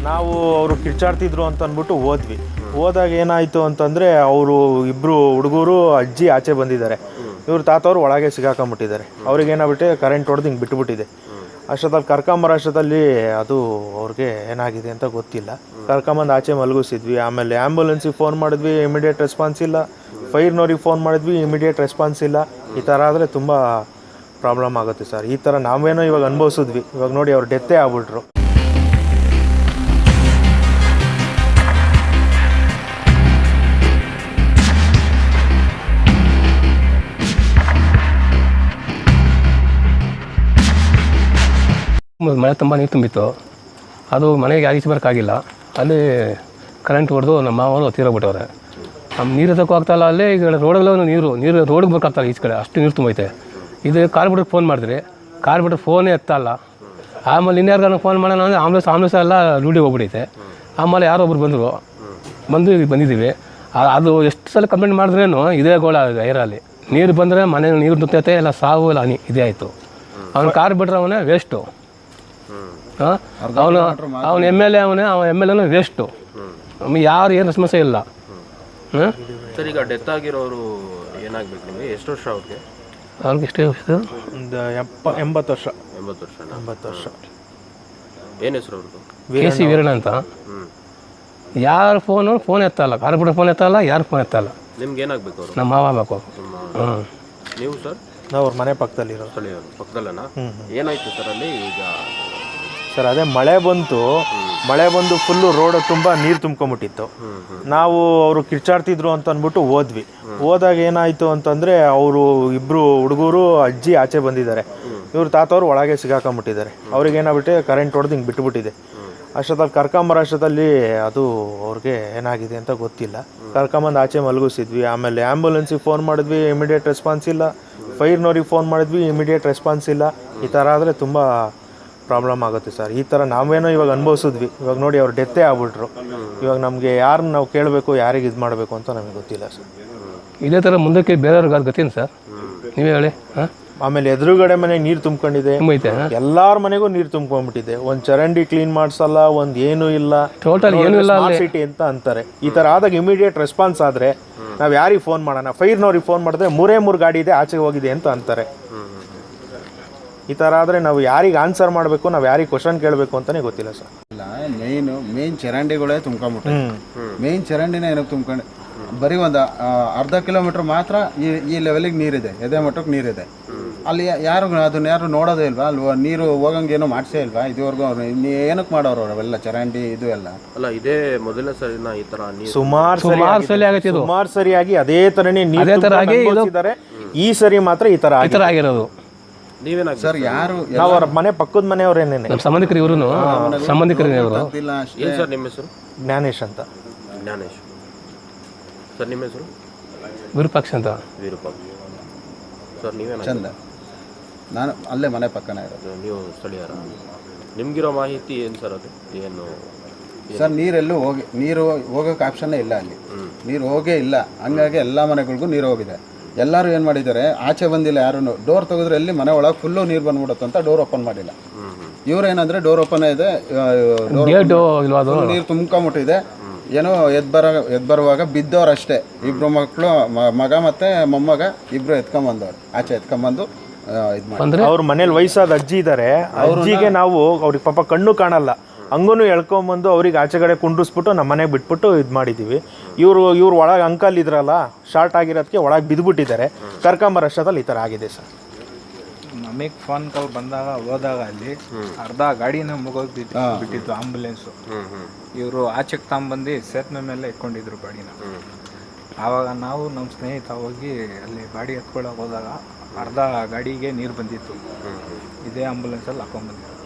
ನಾವು ಅವರು ಕಿರ್ಚಾಡ್ತಿದ್ರು ಅಂತ ಅಂದ್ಬಿಟ್ಟು ಹೋದಾಗ ಏನಾಯಿತು ಅಂತಂದರೆ ಅವರು ಇಬ್ಬರು ಹುಡುಗರು ಅಜ್ಜಿ ಆಚೆ ಬಂದಿದ್ದಾರೆ. ಇವ್ರ ತಾತವ್ರು ಒಳಗೆ ಸಿಗಾಕೊಂಬಿಟ್ಟಿದ್ದಾರೆ. ಅವ್ರಿಗೆ ಏನಾಗ್ಬಿಟ್ಟೆ ಕರೆಂಟ್ ಹೊಡೆದು ಹಿಂಗೆ ಬಿಟ್ಟುಬಿಟ್ಟಿದೆ. ಅಷ್ಟೊತ್ತಲ್ಲಿ ಕರ್ಕೊಂಬರೋ ಅಷ್ಟೊತ್ತಲ್ಲಿ ಅದು ಅವ್ರಿಗೆ ಏನಾಗಿದೆ ಅಂತ ಗೊತ್ತಿಲ್ಲ. ಕರ್ಕೊಂಬಂದು ಆಚೆ ಮಲಗಿಸಿದ್ವಿ. ಆಮೇಲೆ ಆ್ಯಂಬುಲೆನ್ಸಿಗೆ ಫೋನ್ ಮಾಡಿದ್ವಿ, ಇಮಿಡಿಯೇಟ್ ರೆಸ್ಪಾನ್ಸ್ ಇಲ್ಲ. ಫೈರ್ನವ್ರಿಗೆ ಫೋನ್ ಮಾಡಿದ್ವಿ, ಇಮಿಡಿಯೇಟ್ ರೆಸ್ಪಾನ್ಸ್ ಇಲ್ಲ. ಈ ಥರ ಆದರೆ ತುಂಬ ಪ್ರಾಬ್ಲಮ್ ಆಗುತ್ತೆ ಸರ್. ಈ ಥರ ನಾವೇನೋ ಇವಾಗ ಅನುಭವಿಸಿದ್ವಿ. ಇವಾಗ ನೋಡಿ ಅವ್ರು ಡೆತ್ತೇ ಆಗ್ಬಿಟ್ರು. ಮಳೆ ತುಂಬ ನೀರು ತುಂಬಿತ್ತು. ಅದು ಮನೆಗೆ ಯಾರು ಈಚೆ ಬರೋಕ್ಕಾಗಿಲ್ಲ. ಅಲ್ಲಿ ಕರೆಂಟ್ ಹೊಡೆದು ನಮ್ಮ ಮಾವರು ತೀರೋಗ್ಬಿಟ್ಟವ್ರೆ. ನಮ್ಮ ನೀರು ಎತ್ತಕ್ಕೂ ಆಗ್ತಾಯಿಲ್ಲ. ಅಲ್ಲೇ ಈಗ ರೋಡಲ್ಲೂ ನೀರು ರೋಡಿಗೆ ಬೇಕಾಗ್ತಾಯಿಲ್ಲ. ಈಚೆ ಕಡೆ ಅಷ್ಟು ನೀರು ತುಂಬೈತೆ. ಇದು ಕಾರ್ಬಿಟ್ರಿಗೆ ಫೋನ್ ಮಾಡಿದ್ರಿ, ಕಾರ್ಬಿಟ್ರಿಗೆ ಫೋನೇ ಎತ್ತಲ್ಲ. ಆಮೇಲೆ ಇನ್ಯಾರಿಗಾನ ಫೋನ್ ಮಾಡೋಣ ಅಂದರೆ ಆಂಬ್ಲೆನ್ಸ್ ಎಲ್ಲ ರೂಢಿಗೆ ಹೋಗ್ಬಿಟ್ಟೈತೆ. ಆಮೇಲೆ ಯಾರೋ ಒಬ್ರು ಬಂದಿದ್ದೀವಿ. ಅದು ಎಷ್ಟು ಸಲ ಕಂಪ್ಲೇಂಟ್ ಮಾಡಿದ್ರೇನು ಇದೇ ಗೋಳ ಏರಲ್ಲಿ. ನೀರು ಬಂದರೆ ಮನೆ ನೀರು ನುತ್ತೈತೆ, ಎಲ್ಲ ಸಾವು ಇಲ್ಲ ಹನಿ ಇದೇ ಆಯಿತು. ಅವ್ನು ಕಾರ್ ಬಿಟ್ರೆ ಅವನೇ ವೇಸ್ಟು. ಅವನು ಎಮ್ ಎಲ್ ಎನು ವೇಸ್ಟು. ನಮಗೆ ಯಾರು ಏನು ಸಮಸ್ಯೆ ಇಲ್ಲ. ಸರ್, ಈಗ ಡೆತ್ ಆಗಿರೋರು ಏನಾಗಬೇಕು ನಿಮಗೆ? ಎಷ್ಟು ವರ್ಷ ಅವ್ರಿಗೆ? ಎಷ್ಟು ವರ್ಷ? ಒಂದು 80 ವರ್ಷ. 80 ವರ್ಷ. ಏನು ಹೆಸರು ಅವ್ರದ್ದು? KC ವೀರಣ್ಣ ಅಂತ. ಯಾರು ಫೋನ್ ಎತ್ತಲ್ಲ, ಕಾರ್ಬಿಟ್ರೆ ಫೋನ್ ಎತ್ತಲ್ಲ, ಯಾರು ಫೋನ್ ಎತ್ತಲ್ಲ. ನಿಮ್ಗೆ ಏನಾಗಬೇಕು ಅವರು? ನಮ್ಮ ಮಾವ ಬೇಕು. ನೀವು ಸರ್? ನಾವು ಅವ್ರ ಮನೆ ಪಕ್ಕದಲ್ಲಿರೋ ಪಕ್ಕದಲ್ಲನಾ? ಏನಾಯ್ತು ಸರ್ ಅಲ್ಲಿ? ಈಗ ಸರ್ ಅದೇ ಮಳೆ ಬಂದು ಫುಲ್ಲು ರೋಡ್ ತುಂಬ ನೀರು ತುಂಬ್ಕೊಂಬಿಟ್ಟಿತ್ತು. ನಾವು ಅವರು ಕಿರ್ಚಾಡ್ತಿದ್ರು ಅಂತ ಅಂದ್ಬಿಟ್ಟು ಹೋದಾಗ ಏನಾಯಿತು ಅಂತಂದರೆ ಅವರು ಇಬ್ಬರು ಹುಡುಗರು ಅಜ್ಜಿ ಆಚೆ ಬಂದಿದ್ದಾರೆ. ಇವ್ರ ತಾತವ್ರು ಒಳಗೆ ಸಿಗಾಕೊಂಬಿಟ್ಟಿದ್ದಾರೆ. ಅವ್ರಿಗೆ ಏನಾಗ್ಬಿಟ್ಟೆ ಕರೆಂಟ್ ಹೊಡೆದು ಹಿಂಗೆ ಬಿಟ್ಟುಬಿಟ್ಟಿದೆ. ಅಷ್ಟೊತ್ತಲ್ಲಿ ಕರ್ಕೊಂಬರೋ ಅಷ್ಟೊತ್ತಲ್ಲಿ ಅದು ಅವ್ರಿಗೆ ಏನಾಗಿದೆ ಅಂತ ಗೊತ್ತಿಲ್ಲ. ಕರ್ಕೊಂಬಂದು ಆಚೆ ಮಲಗಿಸಿದ್ವಿ. ಆಮೇಲೆ ಆ್ಯಂಬುಲೆನ್ಸಿಗೆ ಫೋನ್ ಮಾಡಿದ್ವಿ, ಇಮಿಡಿಯೇಟ್ ರೆಸ್ಪಾನ್ಸ್ ಇಲ್ಲ. ಫೈರ್ನವ್ರಿಗೆ ಫೋನ್ ಮಾಡಿದ್ವಿ, ಇಮಿಡಿಯೇಟ್ ರೆಸ್ಪಾನ್ಸ್ ಇಲ್ಲ. ಈ ಥರ ಆದರೆ ತುಂಬ ಪ್ರಾಬ್ಲಮ್ ಆಗುತ್ತೆ ಸರ್. ಈ ಥರ ನಾವೇನೋ ಇವಾಗ ಅನುಭವಿಸಿದ್ವಿ. ಇವಾಗ ನೋಡಿ ಅವ್ರು ಡೆತ್ತೇ ಆಗ್ಬಿಟ್ರು. ಇವಾಗ ನಮಗೆ ಯಾರನ್ನ ನಾವು ಕೇಳಬೇಕು, ಯಾರಿಗೆ ಇದು ಮಾಡಬೇಕು ಅಂತ ನಮಗೆ ಗೊತ್ತಿಲ್ಲ ಸರ್. ಇದೇ ಥರ ಮುಂದಕ್ಕೆ ಬೇರೆಯವ್ರಿಗೆ ಗೊತ್ತೇನು ಸರ್? ನೀವೇ ಹೇಳಿ. ಆಮೇಲೆ ಎದುರುಗಡೆ ಮನೆಗೆ ನೀರು ತುಂಬ್ಕೊಂಡಿದೆ. ಎಲ್ಲಾರ ಮನೆಗೂ ನೀರು ತುಂಬ್ಕೊಂಡ್ಬಿಟ್ಟಿದೆ. ಒಂದು ಚರಂಡಿ ಕ್ಲೀನ್ ಮಾಡಿಸಲ್ಲ, ಒಂದು ಏನೂ ಇಲ್ಲ, ಟೋಟಲ್ ಏನೂ ಇಲ್ಲ ಸಿಟಿ ಅಂತ ಅಂತಾರೆ. ಈ ಥರ ಆದಾಗ ಇಮಿಡಿಯೇಟ್ ರೆಸ್ಪಾನ್ಸ್ ಆದರೆ ನಾವು ಯಾರಿಗೆ ಫೋನ್ ಮಾಡೋಣ? ಫೈರ್ನವ್ರಿಗೆ ಫೋನ್ ಮಾಡಿದ್ರೆ 3 ಗಾಡಿ ಇದೆ, ಆಚೆ ಹೋಗಿದೆ ಅಂತ ಅಂತಾರೆ. ಈ ಥರ ಆದರೆ ನಾವು ಯಾರಿಗೆ ಆನ್ಸರ್ ಮಾಡಬೇಕು, ನಾವು ಯಾರಿಗೆ ಕ್ವಶನ್ ಕೇಳಬೇಕು ಅಂತಲೇ ಗೊತ್ತಿಲ್ಲ ಸರ್. ಇಲ್ಲ, ಮೇನ್ ಚರಂಡಿಗಳೇ ತುಂಬ್ಕೊಂಬಿಟ್ಟು, ಮೇನ್ ಚರಂಡಿನೇ ಏನಕ್ಕೆ ತುಂಬ್ಕೊಂಡು ಬರೀ ಒಂದು ಅರ್ಧ ಕಿಲೋಮೀಟ್ರ್ ಮಾತ್ರ ಈ ಲೆವೆಲಿಗೆ ನೀರಿದೆ, ಎದೆ ಮಟ್ಟಕ್ಕೆ ನೀರಿದೆ. ಅಲ್ಲಿ ಯಾರು ನೋಡೋದೇ ಇಲ್ವಾ? ಅಲ್ಲಿ ನೀರು ಹೋಗಂಗೆ ಏನೋ ಮಾಡಿಸೇ ಇಲ್ವಾ ಇದುವರೆಗೂ? ಏನಕ್ಕೆ ಮಾಡೋರು ಅವೆಲ್ಲ ಚರಂಡಿ ಇದು ಎಲ್ಲ? ಅಲ್ಲ, ಇದೇ ಮೊದಲನೇ ಸರಿನಾ ಈ ಥರ ಸುಮಾರು ಸರಿಯಾಗಿ ಅದೇ ಥರನೇ ನೀರು. ಈ ಸರಿ ಮಾತ್ರ ಈ ಥರ ಆಗಿರೋದು. ನೀವೇನಾಗ ಸರ್? ಯಾರು? ನಾವು ಅವ್ರ ಮನೆ ಪಕ್ಕದ ಮನೆಯವರೇನೇನೆ, ಸಂಬಂಧಿಕರು. ಇವರು ಸಂಬಂಧಿಕರು. ಏನು ಸರ್ ನಿಮ್ಮ ಹೆಸರು? ಜ್ಞಾನೇಶ್ ಅಂತ. ಜ್ಞಾನೇಶ್ ಸರ್. ನಿಮ್ಮ ಹೆಸರು? ವಿರೂಪಾಕ್ಷ ಅಂತ. ವಿರೂಪಾಕ್ಷ ಸರ್. ನೀವೇನ? ಚಂದ. ನಾನು ಅಲ್ಲೇ ಮನೆ ಪಕ್ಕನೇ ಇರೋದು. ನೀವು ಸ್ಥಳೀಯರ? ನಿಮ್ಗಿರೋ ಮಾಹಿತಿ ಏನು ಸರ್? ಅದು ಏನು ಸರ್? ನೀರು ಹೋಗೋಕೆ ಆಪ್ಷನ್ನೇ ಇಲ್ಲ ಅಲ್ಲಿ. ನೀರು ಹೋಗೇ ಇಲ್ಲ. ಹಂಗಾಗಿ ಎಲ್ಲ ಮನೆಗಳಿಗೂ ನೀರು ಹೋಗಿದೆ. ಎಲ್ಲರೂ ಏನು ಮಾಡಿದ್ದಾರೆ, ಆಚೆ ಬಂದಿಲ್ಲ ಯಾರೂ. ಡೋರ್ ತೆಗೆದ್ರೆ ಎಲ್ಲಿ ಮನೆ ಒಳಗೆ ಫುಲ್ಲು ನೀರು ಬಂದ್ಬಿಡುತ್ತೆ ಅಂತ ಡೋರ್ ಓಪನ್ ಮಾಡಿಲ್ಲ. ಇವ್ರೇನಂದರೆ ಡೋರ್ ಓಪನ್ ಇದೆ, ನೀರು ತುಂಬ್ಕೊಂಬಿಟ್ಟಿದೆ. ಏನೋ ಎದ್ದು ಬರುವಾಗ ಬಿದ್ದವ್ರು ಅಷ್ಟೇ. ಇಬ್ಬರು ಮಕ್ಕಳು, ಮಗ ಮತ್ತು ಮೊಮ್ಮಗ ಇಬ್ಬರು ಎತ್ಕೊಂಬಂದವ್ರು. ಆಚೆ ಎತ್ಕೊಂಬಂದು ಅವ್ರ ಮನೇಲಿ ವಯಸ್ಸಾದ ಅಜ್ಜಿ ಇದ್ದಾರೆ. ಅಜ್ಜಿಗೆ ನಾವು ಅವ್ರಿಗೆ ಪಾಪ ಕಣ್ಣು ಕಾಣಲ್ಲ, ಹಂಗೂ ಎಳ್ಕೊಂಬಂದು ಅವ್ರಿಗೆ ಆಚೆಗಡೆ ಕುಂಡ್ರಿಸ್ಬಿಟ್ಟು ನಮ್ಮ ಮನೆಗೆ ಬಿಟ್ಬಿಟ್ಟು ಇದು ಮಾಡಿದ್ದೀವಿ. ಇವ್ರು ಒಳಗೆ ಅಂಕಲ್ ಇದ್ರಲ್ಲ, ಶಾರ್ಟ್ ಆಗಿರೋದಕ್ಕೆ ಒಳಗೆ ಬಿದ್ದುಬಿಟ್ಟಿದ್ದಾರೆ. ಕರ್ಕೊಂಬರೋ ಅಷ್ಟೊತ್ತಲ್ಲಿ ಈ ಥರ ಆಗಿದೆ ಸರ್. ನಮಗೆ ಫೋನ್ ಕಾಲ್ ಹೋದಾಗ ಅಲ್ಲಿ ಅರ್ಧ ಗಾಡಿನ ಬಿಟ್ಟಿತ್ತು ಆಂಬುಲೆನ್ಸು. ಇವರು ಆಚೆಗೆ ತಗೊಂಬಂದು ಸೇತುವೆ ಮೇಲೆ ಇಟ್ಕೊಂಡಿದ್ರು ಗಾಡಿನ. ಆವಾಗ ನಾವು ನಮ್ಮ ಸ್ನೇಹಿತ ಹೋಗಿ ಅಲ್ಲಿ ಗಾಡಿ ಎತ್ಕೊಳ್ಳೋಕೆ ಹೋದಾಗ ಅರ್ಧ ಗಾಡಿಗೆ ನೀರು ಬಂದಿತ್ತು. ಇದೇ ಆಂಬುಲೆನ್ಸಲ್ಲಿ ಹಾಕೊಂಡ್ಬಂದಿತ್ತು.